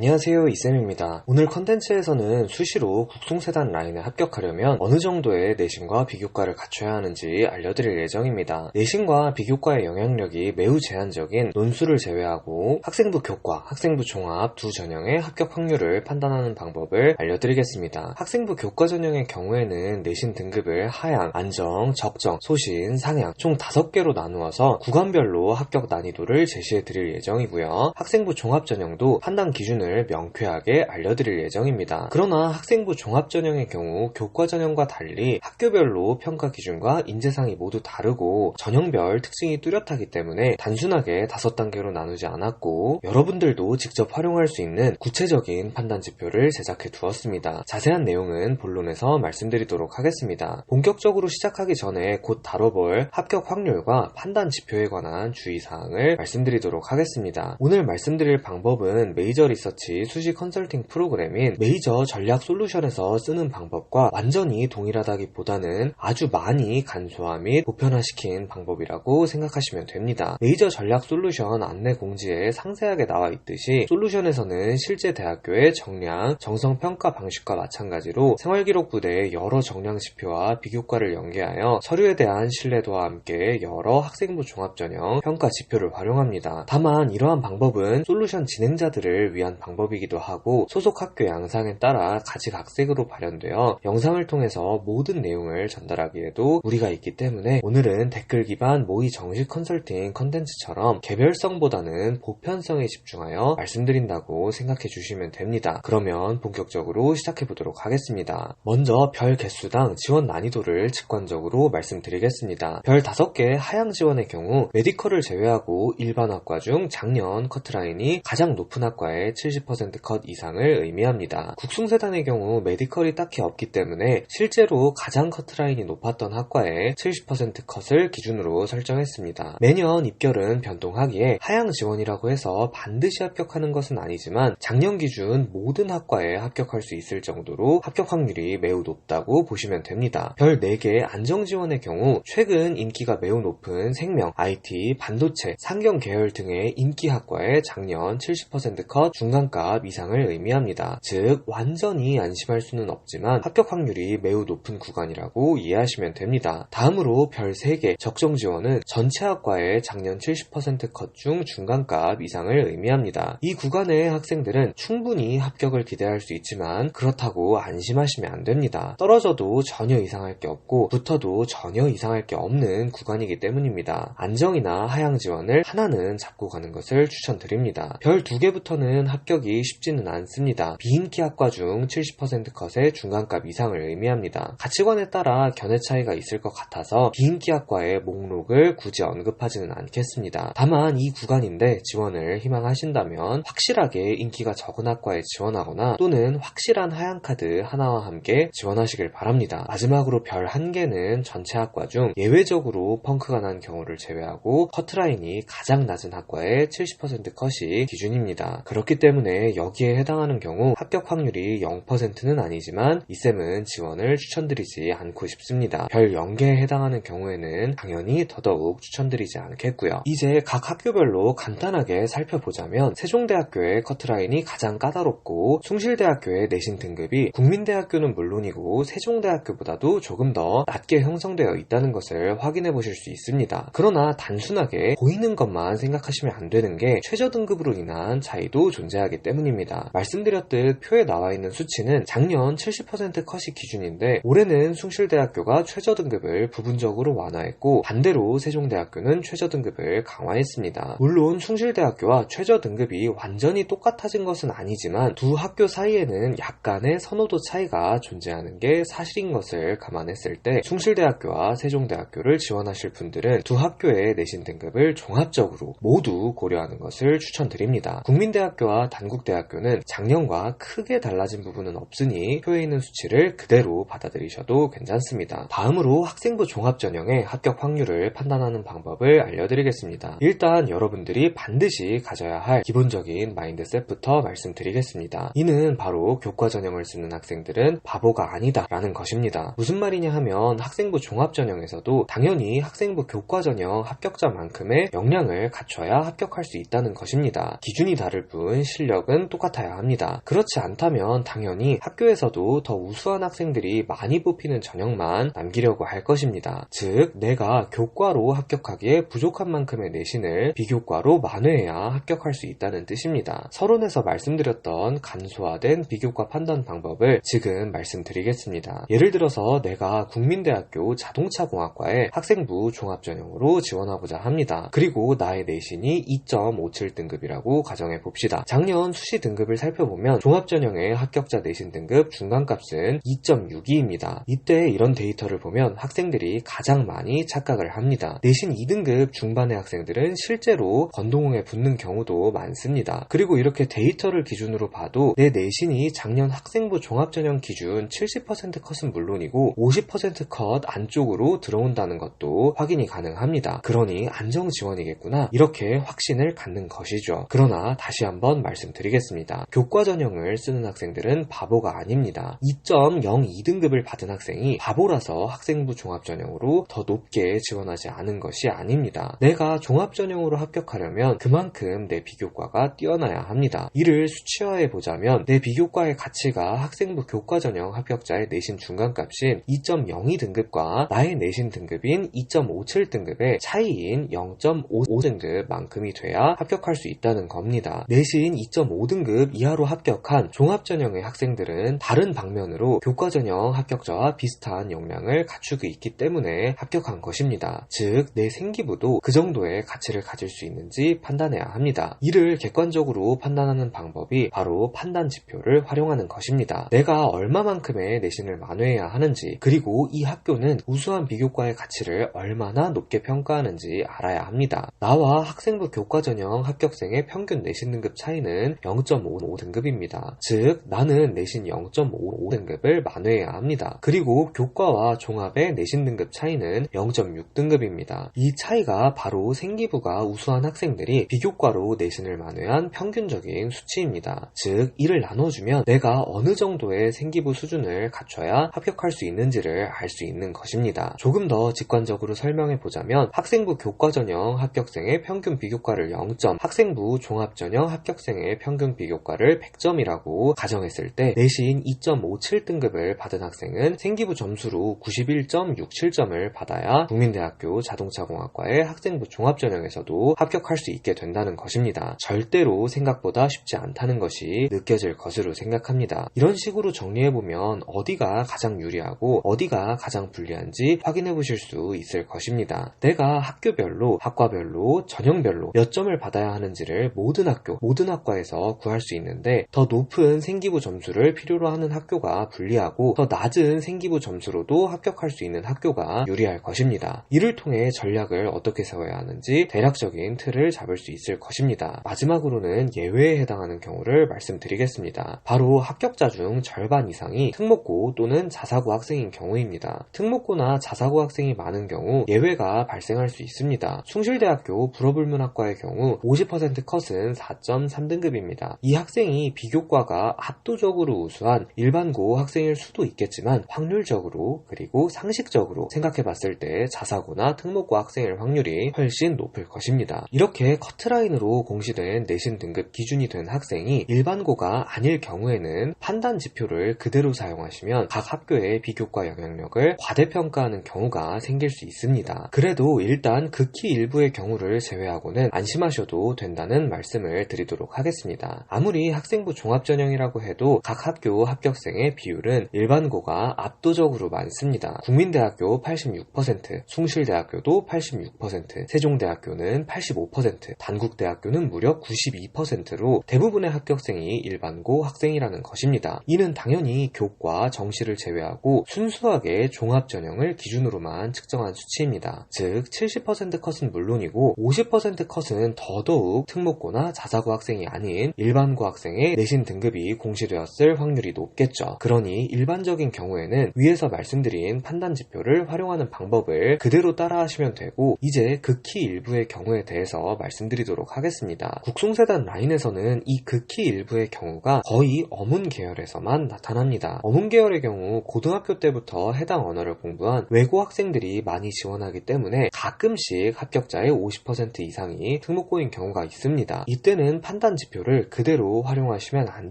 안녕하세요, 이쌤입니다. 오늘 컨텐츠에서는 수시로 국송세단 라인에 합격하려면 어느 정도의 내신과 비교과를 갖춰야 하는지 알려드릴 예정입니다. 내신과 비교과의 영향력이 매우 제한적인 논술을 제외하고 학생부 교과, 학생부 종합 두 전형의 합격 확률을 판단하는 방법을 알려드리겠습니다. 학생부 교과 전형의 경우에는 내신 등급을 하향, 안정, 적정, 소신, 상향 총 5개로 나누어서 구간별로 합격 난이도를 제시해드릴 예정이고요. 학생부 종합 전형도 판단 기준을 명쾌하게 알려드릴 예정입니다. 그러나 학생부 종합 전형의 경우 교과 전형과 달리 학교별로 평가 기준과 인재상이 모두 다르고 전형별 특징이 뚜렷하기 때문에 단순하게 5단계로 나누지 않았고 여러분들도 직접 활용할 수 있는 구체적인 판단 지표를 제작해 두었습니다. 자세한 내용은 본론에서 말씀드리도록 하겠습니다. 본격적으로 시작하기 전에 곧 다뤄볼 합격 확률과 판단 지표에 관한 주의사항을 말씀드리도록 하겠습니다. 오늘 말씀드릴 방법은 메이저 리서치 수시 컨설팅 프로그램인 메이저 전략 솔루션에서 쓰는 방법과 완전히 동일하다기보다는 아주 많이 간소화 및 보편화시킨 방법이라고 생각하시면 됩니다. 메이저 전략 솔루션 안내 공지에 상세하게 나와 있듯이 솔루션에서는 실제 대학교의 정량, 정성평가 방식과 마찬가지로 생활기록부대의 여러 정량 지표와 비교과를 연계하여 서류에 대한 신뢰도와 함께 여러 학생부 종합전형 평가 지표를 활용합니다. 다만 이러한 방법은 솔루션 진행자들을 위한 방법이기도 하고 소속 학교 양상에 따라 가지각색으로 발현되어 영상을 통해서 모든 내용을 전달하기에도 무리가 있기 때문에 오늘은 댓글 기반 모의 정식 컨설팅 컨텐츠처럼 개별성보다는 보편성에 집중하여 말씀드린다고 생각해 주시면 됩니다. 그러면 본격적으로 시작해 보도록 하겠습니다. 먼저 별 개수당 지원 난이도를 직관적으로 말씀드리겠습니다. 별 5개 하향 지원의 경우 메디컬을 제외하고 일반 학과 중 작년 커트라인이 가장 높은 학과의 70% 컷 이상을 의미합니다. 국송세단의 경우 메디컬이 딱히 없기 때문에 실제로 가장 커트라인이 높았던 학과의 70% 컷을 기준으로 설정했습니다. 매년 입결은 변동하기에 하향 지원이라고 해서 반드시 합격하는 것은 아니지만 작년 기준 모든 학과에 합격할 수 있을 정도로 합격 확률이 매우 높다고 보시면 됩니다. 별 4개 안정 지원의 경우 최근 인기가 매우 높은 생명, IT, 반도체, 상경 계열 등의 인기 학과의 작년 70% 컷 중간값 이상을 의미합니다. 즉 완전히 안심할 수는 없지만 합격 확률이 매우 높은 구간이라고 이해하시면 됩니다. 다음으로 별 3개 적정 지원은 전체 학과의 작년 70% 컷 중 중간값 이상을 의미합니다. 이 구간의 학생들은 충분히 합격을 기대할 수 있지만 그렇다고 안심하시면 안 됩니다. 떨어져도 전혀 이상할 게 없고 붙어도 전혀 이상할 게 없는 구간이기 때문입니다. 안정이나 하향 지원을 하나는 잡고 가는 것을 추천드립니다. 별 2개부터는 합격이 쉽지는 않습니다. 비인기 학과 중 70% 컷의 중간값 이상을 의미합니다. 가치관에 따라 견해 차이가 있을 것 같아서 비인기 학과의 목록을 굳이 언급하지는 않겠습니다. 다만 이 구간인데 지원을 희망하신다면 확실하게 인기가 적은 학과에 지원하거나 또는 확실한 하향 카드 하나와 함께 지원하시길 바랍니다. 마지막으로 별 1개는 전체 학과 중 예외적으로 펑크가 난 경우를 제외하고 커트라인이 가장 낮은 학과의 70% 컷이 기준입니다. 그렇기 때문에 여기에 해당하는 경우 합격 확률이 0%는 아니지만 이쌤은 지원을 추천드리지 않고 싶습니다. 별 0개에 해당하는 경우에는 당연히 더더욱 추천드리지 않겠고요. 이제 각 학교별로 간단하게 살펴보자면 세종대학교의 커트라인이 가장 까다롭고 숭실대학교의 내신 등급이 국민대학교는 물론이고 세종대학교보다도 조금 더 낮게 형성되어 있다는 것을 확인해 보실 수 있습니다. 그러나 단순하게 보이는 것만 생각하시면 안 되는 게 최저 등급으로 인한 차이도 존재하기 때문입니다. 말씀드렸듯 표에 나와 있는 수치는 작년 70% 컷이 기준인데 올해는 숭실대학교가 최저 등급을 부분적으로 완화했고 반대로 세종대학교는 최저 등급을 강화했습니다. 물론 숭실대학교와 최저 등급이 완전히 똑같아진 것은 아니지만 두 학교 사이에는 약간의 선호도 차이가 존재하는 게 사실인 것을 감안했을 때 숭실대학교와 세종대학교를 지원하실 분들은 두 학교의 내신 등급을 종합적으로 모두 고려하는 것을 추천드립니다. 국민대학교와 단국대학교는 작년과 크게 달라진 부분은 없으니 표에 있는 수치를 그대로 받아들이셔도 괜찮습니다. 다음으로 학생부 종합전형의 합격 확률을 판단하는 방법을 알려드리겠습니다. 일단 여러분들이 반드시 가져야 할 기본적인 마인드셋부터 말씀드리겠습니다. 이는 바로 교과 전형을 쓰는 학생들은 바보가 아니다 라는 것입니다. 무슨 말이냐 하면 학생부 종합전형에서도 당연히 학생부 교과 전형 합격자만큼의 역량을 갖춰야 합격할 수 있다는 것입니다. 기준이 다를 뿐 실력 실력은 똑같아야 합니다. 그렇지 않다면 당연히 학교에서도 더 우수한 학생들이 많이 뽑히는 전형만 남기려고 할 것입니다. 즉 내가 교과로 합격하기에 부족한 만큼의 내신을 비교과로 만회해야 합격할 수 있다는 뜻입니다. 서론에서 말씀드렸던 간소화된 비교과 판단 방법을 지금 말씀드리겠습니다. 예를 들어서 내가 국민대학교 자동차공학과에 학생부 종합전형으로 지원하고자 합니다. 그리고 나의 내신이 2.57등급이라고 가정해 봅시다. 작년 수시 등급을 살펴보면 종합전형의 합격자 내신 등급 중간값은 2.62입니다. 이때 이런 데이터를 보면 학생들이 가장 많이 착각을 합니다. 내신 2등급 중반의 학생들은 실제로 건동홍에 붙는 경우도 많습니다. 그리고 이렇게 데이터를 기준으로 봐도 내 내신이 작년 학생부 종합전형 기준 70% 컷은 물론이고 50% 컷 안쪽으로 들어온다는 것도 확인이 가능합니다. 그러니 안정지원이겠구나, 이렇게 확신을 갖는 것이죠. 그러나 다시 한번 말씀드리겠습니다. 교과 전형을 쓰는 학생들은 바보가 아닙니다. 2.02등급을 받은 학생이 바보라서 학생부 종합전형으로 더 높게 지원하지 않은 것이 아닙니다. 내가 종합전형으로 합격하려면 그만큼 내 비교과가 뛰어나야 합니다. 이를 수치화해보자면 내 비교과의 가치가 학생부 교과전형 합격자의 내신 중간값인 2.02등급과 나의 내신 등급인 2.57등급의 차이인 0.55등급만큼이 돼야 합격할 수 있다는 겁니다. 내신 2.5등급 이하로 합격한 종합전형의 학생들은 다른 방면으로 교과전형 합격자와 비슷한 역량을 갖추고 있기 때문에 합격한 것입니다. 즉, 내 생기부도 그 정도의 가치를 가질 수 있는지 판단해야 합니다. 이를 객관적으로 판단하는 방법이 바로 판단 지표를 활용하는 것입니다. 내가 얼마만큼의 내신을 만회해야 하는지, 그리고 이 학교는 우수한 비교과의 가치를 얼마나 높게 평가하는지 알아야 합니다. 나와 학생부 교과전형 합격생의 평균 내신 등급 차이는 0.55등급입니다. 즉, 나는 내신 0.55등급을 만회해야 합니다. 그리고 교과와 종합의 내신 등급 차이는 0.6등급입니다. 이 차이가 바로 생기부가 우수한 학생들이 비교과로 내신을 만회한 평균적인 수치입니다. 즉, 이를 나눠주면 내가 어느 정도의 생기부 수준을 갖춰야 합격할 수 있는지를 알 수 있는 것입니다. 조금 더 직관적으로 설명해보자면 학생부 교과전형 합격생의 평균 비교과를 0점, 학생부 종합전형 합격생의 평균 비교과를 100점이라고 가정했을 때 내신 2.57등급을 받은 학생은 생기부 점수로 91.67점을 받아야 국민대학교 자동차공학과의 학생부 종합전형에서도 합격할 수 있게 된다는 것입니다. 절대로 생각보다 쉽지 않다는 것이 느껴질 것으로 생각합니다. 이런 식으로 정리해보면 어디가 가장 유리하고 어디가 가장 불리한지 확인해보실 수 있을 것입니다. 내가 학교별로, 학과별로, 전형별로 몇 점을 받아야 하는지를 모든 학교, 모든 학과에서 구할 수 있는데 더 높은 생기부 점수를 필요로 하는 학교가 불리하고 더 낮은 생기부 점수로도 합격할 수 있는 학교가 유리할 것입니다. 이를 통해 전략을 어떻게 세워야 하는지 대략적인 틀을 잡을 수 있을 것입니다. 마지막으로는 예외에 해당하는 경우를 말씀드리겠습니다. 바로 합격자 중 절반 이상이 특목고 또는 자사고 학생인 경우입니다. 특목고나 자사고 학생이 많은 경우 예외가 발생할 수 있습니다. 숭실대학교 불어불문학과의 경우 50% 컷은 4.3등급입니다. 이 학생이 비교과가 압도적으로 우수한 일반고 학생일 수도 있겠지만 확률적으로 그리고 상식적으로 생각해봤을 때 자사고나 특목고 학생일 확률이 훨씬 높을 것입니다. 이렇게 커트라인으로 공시된 내신 등급 기준이 된 학생이 일반고가 아닐 경우에는 판단 지표를 그대로 사용하시면 각 학교의 비교과 영향력을 과대평가하는 경우가 생길 수 있습니다. 그래도 일단 극히 일부의 경우를 제외하고는 안심하셔도 된다는 말씀을 드리도록 하겠습니다. 아무리 학생부 종합전형이라고 해도 각 학교 합격생의 비율은 일반고가 압도적으로 많습니다. 국민대학교 86%, 숭실대학교도 86%, 세종대학교는 85%, 단국대학교는 무려 92%로 대부분의 합격생이 일반고 학생이라는 것입니다. 이는 당연히 교과, 정시를 제외하고 순수하게 종합전형을 기준으로만 측정한 수치입니다. 즉 70% 컷은 물론이고 50% 컷은 더더욱 특목고나 자사고 학생이 아닌 일반고 학생의 내신 등급이 공시되었을 확률이 높겠죠. 그러니 일반적인 경우에는 위에서 말씀드린 판단 지표를 활용하는 방법을 그대로 따라하시면 되고, 이제 극히 일부의 경우에 대해서 말씀드리도록 하겠습니다. 국송세단 라인에서는 이 극히 일부의 경우가 거의 어문 계열에서만 나타납니다. 어문 계열의 경우 고등학교 때부터 해당 언어를 공부한 외고 학생들이 많이 지원하기 때문에 가끔씩 합격자의 50% 이상이 특목고인 경우가 있습니다. 이때는 판단 지표 지표를 그대로 활용하시면 안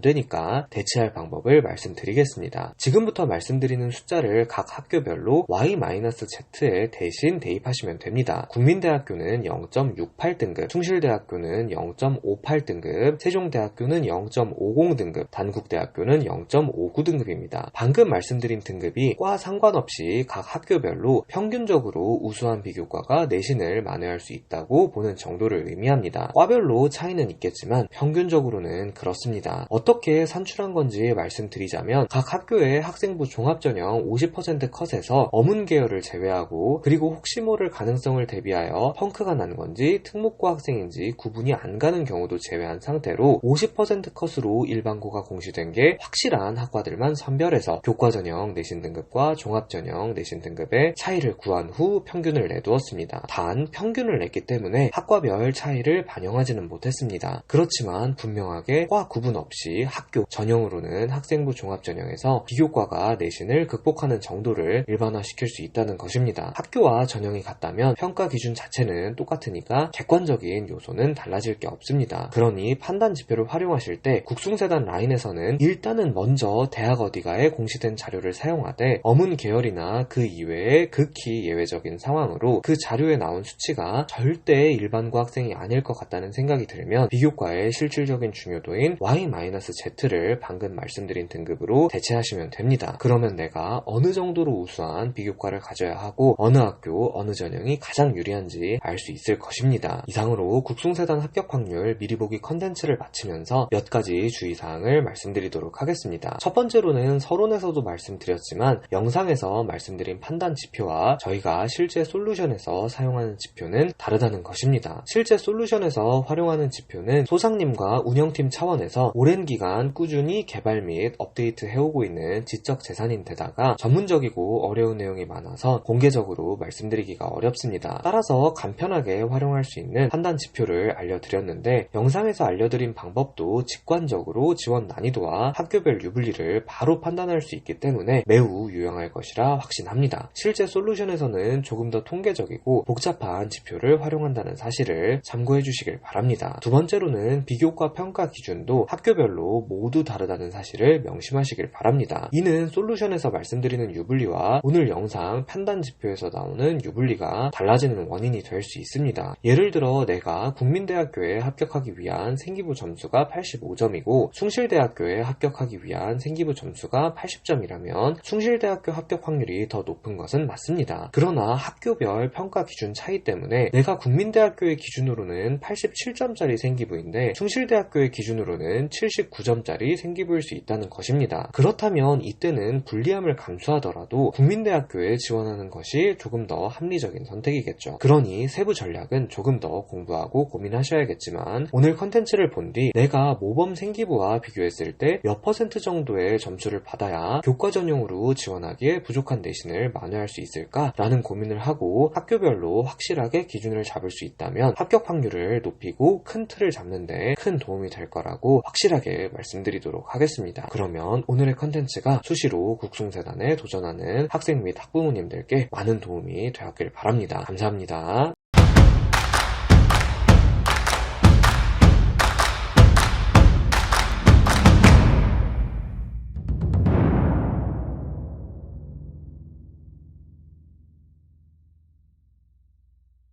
되니까 대체할 방법을 말씀드리겠습니다. 지금부터 말씀드리는 숫자를 각 학교별로 Y-Z에 대신 대입하시면 됩니다. 국민대학교는 0.68등급, 충실대학교는 0.58등급, 세종대학교는 0.50등급, 단국대학교는 0.59등급입니다. 방금 말씀드린 등급이 과 상관없이 각 학교별로 평균적으로 우수한 비교과가 내신을 만회할 수 있다고 보는 정도를 의미합니다. 과별로 차이는 있겠지만 평균적으로는 그렇습니다. 어떻게 산출한 건지 말씀드리자면 각 학교의 학생부 종합전형 50% 컷에서 어문 계열을 제외하고 그리고 혹시 모를 가능성을 대비하여 펑크가 난 건지 특목고 학생인지 구분이 안 가는 경우도 제외한 상태로 50% 컷으로 일반고가 공시된 게 확실한 학과들만 선별해서 교과전형 내신 등급과 종합전형 내신 등급의 차이를 구한 후 평균을 내두었습니다. 단 평균을 냈기 때문에 학과별 차이를 반영하지는 못했습니다. 그렇지만 분명하게 과 구분 없이 학교 전형으로는 학생부 종합전형에서 비교과가 내신을 극복하는 정도를 일반화시킬 수 있다는 것입니다. 학교와 전형이 같다면 평가 기준 자체는 똑같으니까 객관적인 요소는 달라질 게 없습니다. 그러니 판단 지표를 활용하실 때 국숭세단 라인에서는 일단은 먼저 대학 어디가에 공시된 자료를 사용하되 어문 계열이나 그 이외의 극히 예외적인 상황으로 그 자료에 나온 수치가 절대 일반고 학생이 아닐 것 같다는 생각이 들면 비교과의 실질적인 중요도인 Y-Z를 방금 말씀드린 등급으로 대체하시면 됩니다. 그러면 내가 어느 정도로 우수한 비교과를 가져야 하고 어느 학교, 어느 전형이 가장 유리한지 알 수 있을 것입니다. 이상으로 국숭세단 합격 확률 미리 보기 컨텐츠를 마치면서 몇 가지 주의사항을 말씀드리도록 하겠습니다. 첫 번째로는 서론에서도 말씀드렸지만 영상에서 말씀드린 판단 지표와 저희가 실제 솔루션에서 사용하는 지표는 다르다는 것입니다. 실제 솔루션에서 활용하는 지표는 소장님과 운영팀 차원에서 오랜 기간 꾸준히 개발 및 업데이트 해오고 있는 지적 재산인 데다가 전문적이고 어려운 내용이 많아서 공개적으로 말씀드리기가 어렵습니다. 따라서 간편하게 활용할 수 있는 판단 지표를 알려드렸는데 영상에서 알려드린 방법도 직관적으로 지원 난이도와 학교별 유불리를 바로 판단할 수 있기 때문에 매우 유용할 것이라 확신합니다. 실제 솔루션에서는 조금 더 통계적이고 복잡한 지표를 활용한다는 사실을 참고해 주시길 바랍니다. 두 번째로는 비교과 평가 기준도 학교별로 모두 다르다는 사실을 명심하시길 바랍니다. 이는 솔루션에서 말씀드리는 유불리와 오늘 영상 판단 지표에서 나오는 유불리가 달라지는 원인이 될 수 있습니다. 예를 들어 내가 국민대학교에 합격하기 위한 생기부 점수가 85점이고 숭실대학교에 합격하기 위한 생기부 점수가 80점이라면 숭실대학교 합격 확률이 더 높은 것은 맞습니다. 그러나 학교별 평가 기준 차이 때문에 내가 국민대학교의 기준으로는 87점짜리 생기부인데 숭실대학교의 기준으로는 79점짜리 생기부일 수 있다는 것입니다. 그렇다면 이때는 불리함을 감수하더라도 국민대학교에 지원하는 것이 조금 더 합리적인 선택이겠죠. 그러니 세부 전략은 조금 더 공부하고 고민하셔야겠지만 오늘 컨텐츠를 본 뒤 내가 모범 생기부와 비교했을 때 몇 퍼센트 정도의 점수를 받아야 교과 전용으로 지원하기에 부족한 내신을 만회할 수 있을까? 라는 고민을 하고 학교별로 확실하게 기준을 잡을 수 있다면 합격 확률을 높이고 큰 틀을 잡는 데 큰 도움이 될 거라고 확실하게 말씀드리도록 하겠습니다. 그러면 오늘의 컨텐츠가 수시로 국숭세단에 도전하는 학생 및 학부모님들께 많은 도움이 되었길 바랍니다. 감사합니다.